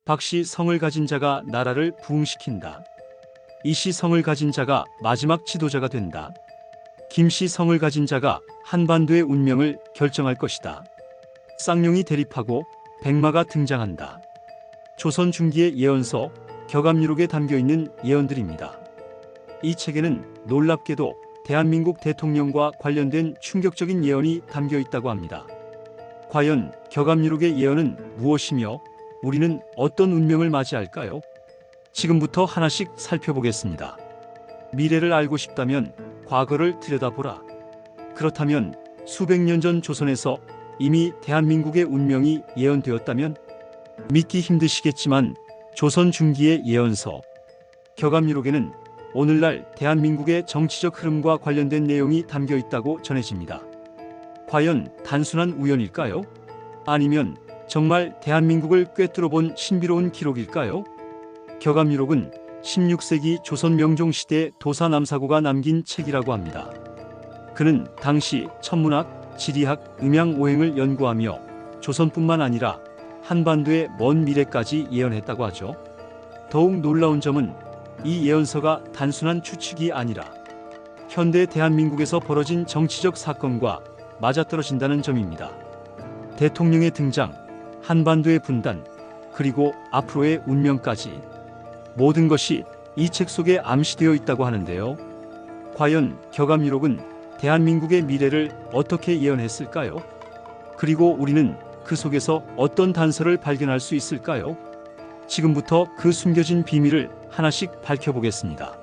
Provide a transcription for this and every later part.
박씨 성을 가진 자가 나라를 부흥시킨다. 이씨 성을 가진 자가 마지막 지도자가 된다. 김씨 성을 가진 자가 한반도의 운명을 결정할 것이다. 쌍용이 대립하고 백마가 등장한다. 조선 중기의 예언서 격암유록에 담겨있는 예언들입니다. 이 책에는 놀랍게도 대한민국 대통령과 관련된 충격적인 예언이 담겨있다고 합니다. 과연 격암유록의 예언은 무엇이며 우리는 어떤 운명을 맞이할까요? 지금부터 하나씩 살펴보겠습니다. 미래를 알고 싶다면 과거를 들여다보라. 그렇다면 수백 년 전 조선에서 이미 대한민국의 운명이 예언되었다면? 믿기 힘드시겠지만 조선 중기의 예언서 격암유록에는 오늘날 대한민국의 정치적 흐름과 관련된 내용이 담겨 있다고 전해집니다. 과연 단순한 우연일까요? 아니면 정말 대한민국을 꿰뚫어 본 신비로운 기록일까요? 격암유록은 16세기 조선 명종시대 도사남사고가 남긴 책이라고 합니다. 그는 당시 천문학, 지리학, 음양오행을 연구하며 조선뿐만 아니라 한반도의 먼 미래까지 예언했다고 하죠. 더욱 놀라운 점은 이 예언서가 단순한 추측이 아니라 현대 대한민국에서 벌어진 정치적 사건과 맞아떨어진다는 점입니다. 대통령의 등장, 한반도의 분단, 그리고 앞으로의 운명까지 모든 것이 이 책 속에 암시되어 있다고 하는데요. 과연 격암유록은 대한민국의 미래를 어떻게 예언했을까요? 그리고 우리는 그 속에서 어떤 단서를 발견할 수 있을까요? 지금부터 그 숨겨진 비밀을 하나씩 밝혀보겠습니다.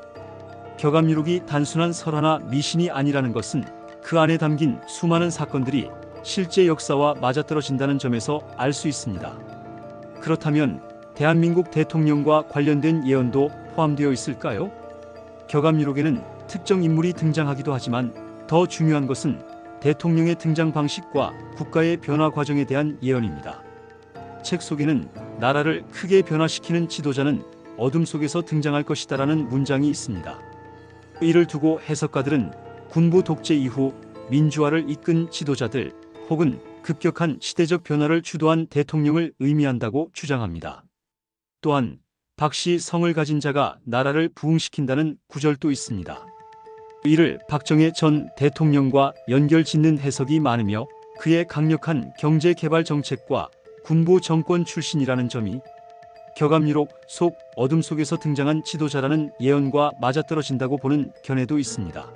격암유록이 단순한 설화나 미신이 아니라는 것은 그 안에 담긴 수많은 사건들이 실제 역사와 맞아떨어진다는 점에서 알 수 있습니다. 그렇다면 대한민국 대통령과 관련된 예언도 포함되어 있을까요? 격암유록에는 특정 인물이 등장하기도 하지만 더 중요한 것은 대통령의 등장 방식과 국가의 변화 과정에 대한 예언입니다. 책 속에는 나라를 크게 변화시키는 지도자는 어둠 속에서 등장할 것이다라는 문장이 있습니다. 이를 두고 해석가들은 군부 독재 이후 민주화를 이끈 지도자들 혹은 급격한 시대적 변화를 주도한 대통령을 의미한다고 주장합니다. 또한 박씨 성을 가진 자가 나라를 부흥시킨다는 구절도 있습니다. 이를 박정희 전 대통령과 연결짓는 해석이 많으며 그의 강력한 경제개발 정책과 군부 정권 출신이라는 점이 격암유록 속 어둠 속에서 등장한 지도자라는 예언과 맞아떨어진다고 보는 견해도 있습니다.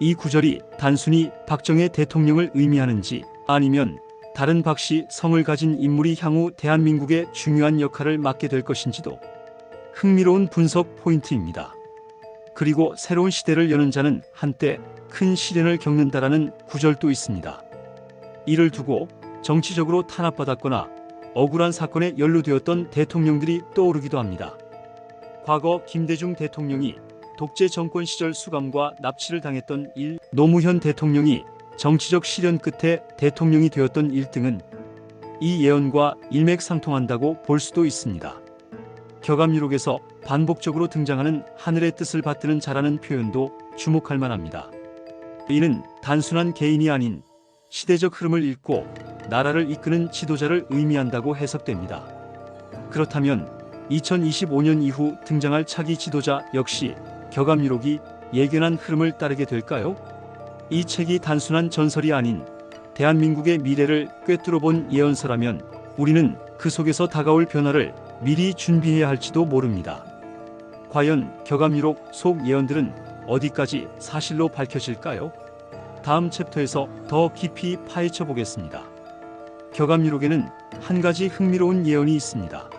이 구절이 단순히 박정희 대통령을 의미하는지 아니면 다른 박씨 성을 가진 인물이 향후 대한민국의 중요한 역할을 맡게 될 것인지도 흥미로운 분석 포인트입니다. 그리고 새로운 시대를 여는 자는 한때 큰 시련을 겪는다라는 구절도 있습니다. 이를 두고 정치적으로 탄압받았거나 억울한 사건에 연루되었던 대통령들이 떠오르기도 합니다. 과거 김대중 대통령이 독재 정권 시절 수감과 납치를 당했던 노무현 대통령이 정치적 시련 끝에 대통령이 되었던 일등은 이 예언과 일맥상통한다고 볼 수도 있습니다. 격암유록에서 반복적으로 등장하는 하늘의 뜻을 받드는 자라는 표현도 주목할 만합니다. 이는 단순한 개인이 아닌 시대적 흐름을 읽고 나라를 이끄는 지도자를 의미한다고 해석됩니다. 그렇다면 2025년 이후 등장할 차기 지도자 역시 격암유록이 예견한 흐름을 따르게 될까요? 이 책이 단순한 전설이 아닌 대한민국의 미래를 꿰뚫어 본 예언서라면 우리는 그 속에서 다가올 변화를 미리 준비해야 할지도 모릅니다. 과연 격암유록 속 예언들은 어디까지 사실로 밝혀질까요? 다음 챕터에서 더 깊이 파헤쳐 보겠습니다. 격암유록에는 한 가지 흥미로운 예언이 있습니다.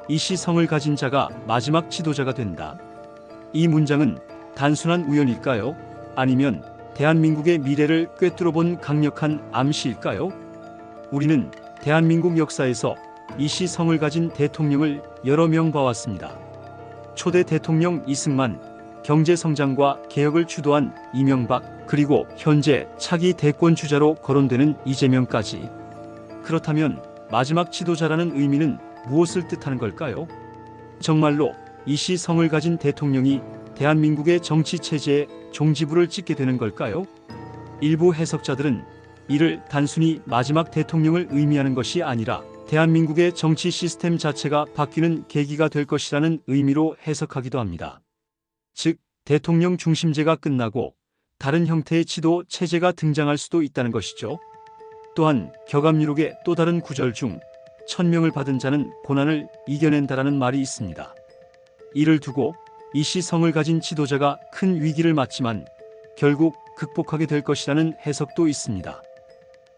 이씨 성을 가진 자가 마지막 지도자가 된다. 이 문장은 단순한 우연일까요? 아니면 대한민국의 미래를 꿰뚫어 본 강력한 암시일까요? 우리는 대한민국 역사에서 이씨 성을 가진 대통령을 여러 명 봐왔습니다. 초대 대통령 이승만, 경제성장과 개혁을 주도한 이명박, 그리고 현재 차기 대권 주자로 거론되는 이재명까지. 그렇다면 마지막 지도자라는 의미는 무엇을 뜻하는 걸까요? 정말로 이씨 성을 가진 대통령이 대한민국의 정치 체제에 종지부를 찍게 되는 걸까요? 일부 해석자들은 이를 단순히 마지막 대통령을 의미하는 것이 아니라 대한민국의 정치 시스템 자체가 바뀌는 계기가 될 것이라는 의미로 해석하기도 합니다. 즉, 대통령 중심제가 끝나고 다른 형태의 지도 체제가 등장할 수도 있다는 것이죠. 또한 격암유록의 또 다른 구절 중 천명을 받은 자는 고난을 이겨낸다라는 말이 있습니다. 이를 두고 이씨 성을 가진 지도자가 큰 위기를 맞지만 결국 극복하게 될 것이라는 해석도 있습니다.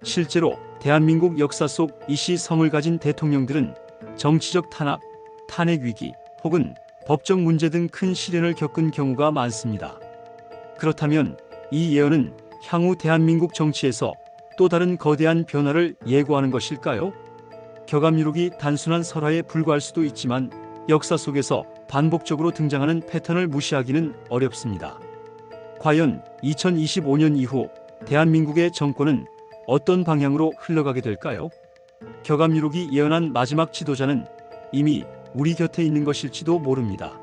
실제로 대한민국 역사 속 이씨 성을 가진 대통령들은 정치적 탄압, 탄핵 위기 혹은 법적 문제 등 큰 시련을 겪은 경우가 많습니다. 그렇다면 이 예언은 향후 대한민국 정치에서 또 다른 거대한 변화를 예고하는 것일까요? 격암유록이 단순한 설화에 불과할 수도 있지만 역사 속에서 반복적으로 등장하는 패턴을 무시하기는 어렵습니다. 과연 2025년 이후 대한민국의 정권은 어떤 방향으로 흘러가게 될까요? 격암유록이 예언한 마지막 지도자는 이미 우리 곁에 있는 것일지도 모릅니다.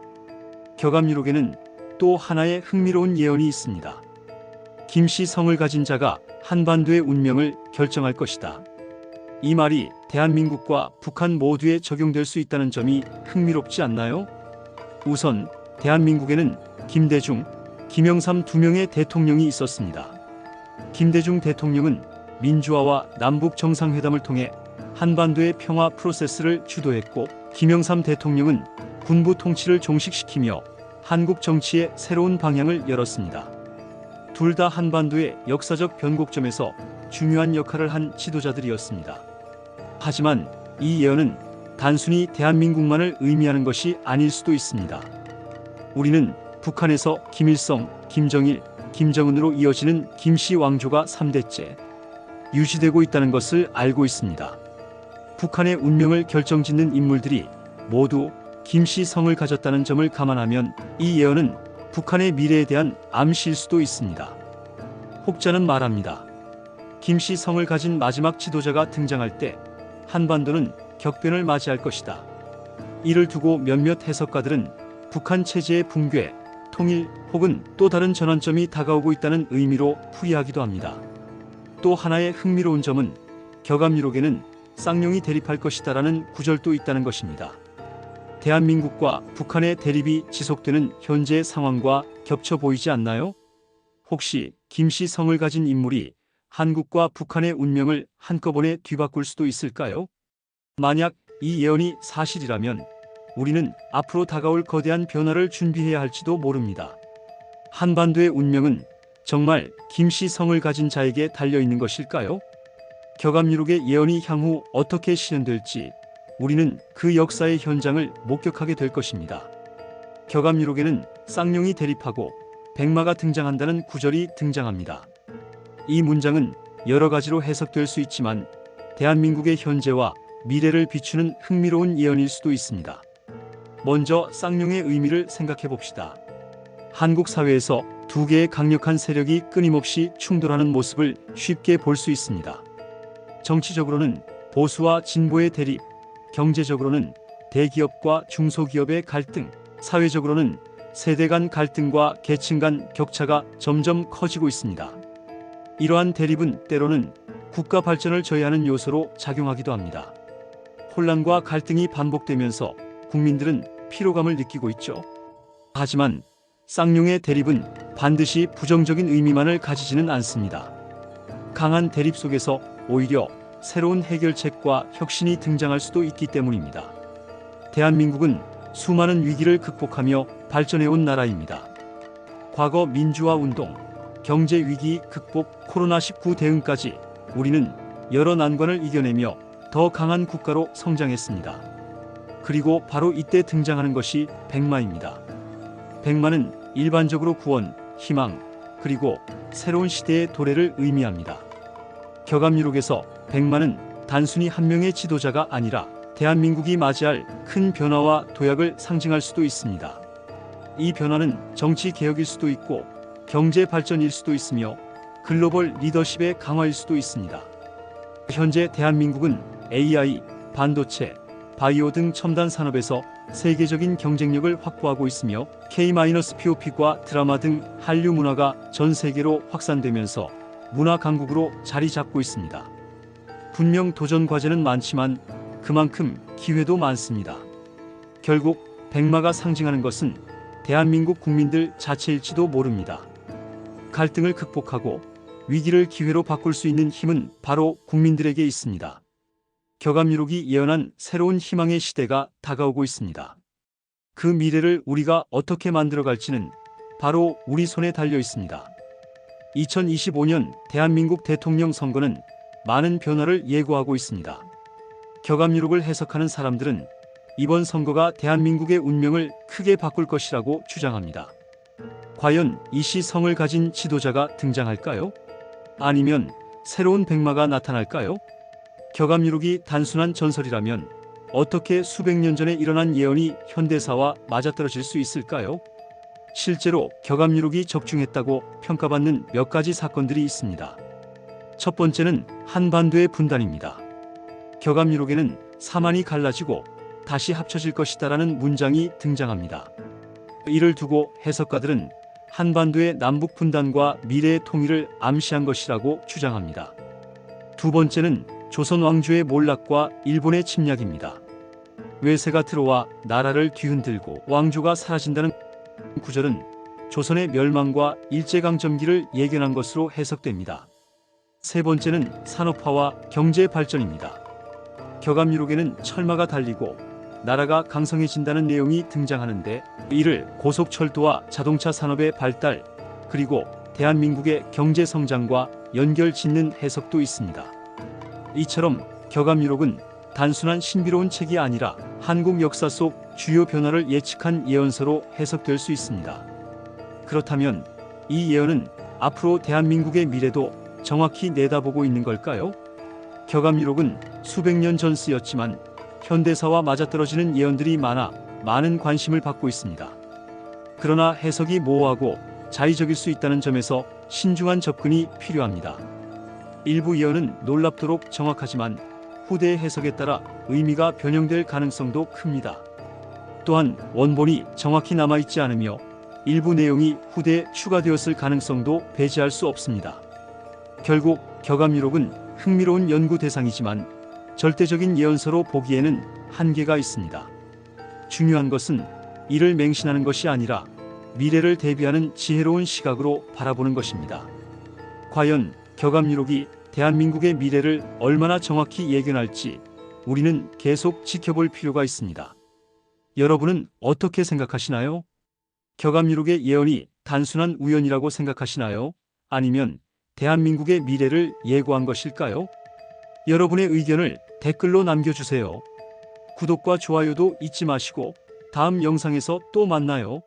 격암유록에는 또 하나의 흥미로운 예언이 있습니다. 김씨 성을 가진 자가 한반도의 운명을 결정할 것이다. 이 말이 대한민국과 북한 모두에 적용될 수 있다는 점이 흥미롭지 않나요? 우선 대한민국에는 김대중, 김영삼 두 명의 대통령이 있었습니다. 김대중 대통령은 민주화와 남북 정상회담을 통해 한반도의 평화 프로세스를 주도했고, 김영삼 대통령은 군부 통치를 종식시키며 한국 정치의 새로운 방향을 열었습니다. 둘 다 한반도의 역사적 변곡점에서 중요한 역할을 한 지도자들이었습니다. 하지만 이 예언은 단순히 대한민국만을 의미하는 것이 아닐 수도 있습니다. 우리는 북한에서 김일성, 김정일, 김정은으로 이어지는 김씨 왕조가 3대째 유지되고 있다는 것을 알고 있습니다. 북한의 운명을 결정짓는 인물들이 모두 김씨 성을 가졌다는 점을 감안하면 이 예언은 북한의 미래에 대한 암시일 수도 있습니다. 혹자는 말합니다. 김씨 성을 가진 마지막 지도자가 등장할 때 한반도는 격변을 맞이할 것이다. 이를 두고 몇몇 해석가들은 북한 체제의 붕괴, 통일 혹은 또 다른 전환점이 다가오고 있다는 의미로 풀이하기도 합니다. 또 하나의 흥미로운 점은 격암유록에는 쌍용이 대립할 것이다라는 구절도 있다는 것입니다. 대한민국과 북한의 대립이 지속되는 현재의 상황과 겹쳐 보이지 않나요? 혹시 김씨 성을 가진 인물이 한국과 북한의 운명을 한꺼번에 뒤바꿀 수도 있을까요? 만약 이 예언이 사실이라면 우리는 앞으로 다가올 거대한 변화를 준비해야 할지도 모릅니다. 한반도의 운명은 정말 김씨 성을 가진 자에게 달려있는 것일까요? 격암유록의 예언이 향후 어떻게 실현될지 우리는 그 역사의 현장을 목격하게 될 것입니다. 격암유록에는 쌍용이 대립하고 백마가 등장한다는 구절이 등장합니다. 이 문장은 여러 가지로 해석될 수 있지만 대한민국의 현재와 미래를 비추는 흥미로운 예언일 수도 있습니다. 먼저 쌍용의 의미를 생각해 봅시다. 한국 사회에서 두 개의 강력한 세력이 끊임없이 충돌하는 모습을 쉽게 볼 수 있습니다. 정치적으로는 보수와 진보의 대립, 경제적으로는 대기업과 중소기업의 갈등, 사회적으로는 세대 간 갈등과 계층 간 격차가 점점 커지고 있습니다. 이러한 대립은 때로는 국가 발전을 저해하는 요소로 작용하기도 합니다. 혼란과 갈등이 반복되면서 국민들은 피로감을 느끼고 있죠. 하지만 쌍용의 대립은 반드시 부정적인 의미만을 가지지는 않습니다. 강한 대립 속에서 오히려 새로운 해결책과 혁신이 등장할 수도 있기 때문입니다. 대한민국은 수많은 위기를 극복하며 발전해온 나라입니다. 과거 민주화 운동, 경제 위기 극복, 코로나19 대응까지 우리는 여러 난관을 이겨내며 더 강한 국가로 성장했습니다. 그리고 바로 이때 등장하는 것이 백마입니다. 백마는 일반적으로 구원, 희망, 그리고 새로운 시대의 도래를 의미합니다. 격암유록에서 백마는 단순히 한 명의 지도자가 아니라 대한민국이 맞이할 큰 변화와 도약을 상징할 수도 있습니다. 이 변화는 정치 개혁일 수도 있고 경제 발전일 수도 있으며 글로벌 리더십의 강화일 수도 있습니다. 현재 대한민국은 AI, 반도체, 바이오 등 첨단 산업에서 세계적인 경쟁력을 확보하고 있으며 K-POP과 드라마 등 한류 문화가 전 세계로 확산되면서 문화 강국으로 자리 잡고 있습니다. 분명 도전 과제는 많지만 그만큼 기회도 많습니다. 결국 백마가 상징하는 것은 대한민국 국민들 자체일지도 모릅니다. 갈등을 극복하고 위기를 기회로 바꿀 수 있는 힘은 바로 국민들에게 있습니다. 격암유록이 예언한 새로운 희망의 시대가 다가오고 있습니다. 그 미래를 우리가 어떻게 만들어갈지는 바로 우리 손에 달려 있습니다. 2025년 대한민국 대통령 선거는 많은 변화를 예고하고 있습니다. 격암유록을 해석하는 사람들은 이번 선거가 대한민국의 운명을 크게 바꿀 것이라고 주장합니다. 과연 이씨 성을 가진 지도자가 등장할까요? 아니면 새로운 백마가 나타날까요? 격암유록이 단순한 전설이라면 어떻게 수백 년 전에 일어난 예언이 현대사와 맞아떨어질 수 있을까요? 실제로 격암유록이 적중했다고 평가받는 몇 가지 사건들이 있습니다. 첫 번째는 한반도의 분단입니다. 격암유록에는 사만이 갈라지고 다시 합쳐질 것이다라는 문장이 등장합니다. 이를 두고 해석가들은 한반도의 남북 분단과 미래의 통일을 암시한 것이라고 주장합니다. 두 번째는 조선 왕조의 몰락과 일본의 침략입니다. 외세가 들어와 나라를 뒤흔들고 왕조가 사라진다는 구절은 조선의 멸망과 일제강점기를 예견한 것으로 해석됩니다. 세 번째는 산업화와 경제 발전입니다. 격암유록에는 철마가 달리고 나라가 강성해진다는 내용이 등장하는데 이를 고속철도와 자동차 산업의 발달 그리고 대한민국의 경제 성장과 연결 짓는 해석도 있습니다. 이처럼 격암유록은 단순한 신비로운 책이 아니라 한국 역사 속 주요 변화를 예측한 예언서로 해석될 수 있습니다. 그렇다면 이 예언은 앞으로 대한민국의 미래도 정확히 내다보고 있는 걸까요? 격암유록은 수백 년 전 쓰였지만 현대사와 맞아떨어지는 예언들이 많아 많은 관심을 받고 있습니다. 그러나 해석이 모호하고 자의적일 수 있다는 점에서 신중한 접근이 필요합니다. 일부 예언은 놀랍도록 정확하지만 후대의 해석에 따라 의미가 변형될 가능성도 큽니다. 또한 원본이 정확히 남아있지 않으며 일부 내용이 후대에 추가되었을 가능성도 배제할 수 없습니다. 결국 격암유록은 흥미로운 연구 대상이지만 절대적인 예언서로 보기에는 한계가 있습니다. 중요한 것은 이를 맹신하는 것이 아니라 미래를 대비하는 지혜로운 시각으로 바라보는 것입니다. 과연 격암유록이 대한민국의 미래를 얼마나 정확히 예견할지 우리는 계속 지켜볼 필요가 있습니다. 여러분은 어떻게 생각하시나요? 격암유록의 예언이 단순한 우연이라고 생각하시나요? 아니면 대한민국의 미래를 예고한 것일까요? 여러분의 의견을 댓글로 남겨주세요. 구독과 좋아요도 잊지 마시고 다음 영상에서 또 만나요.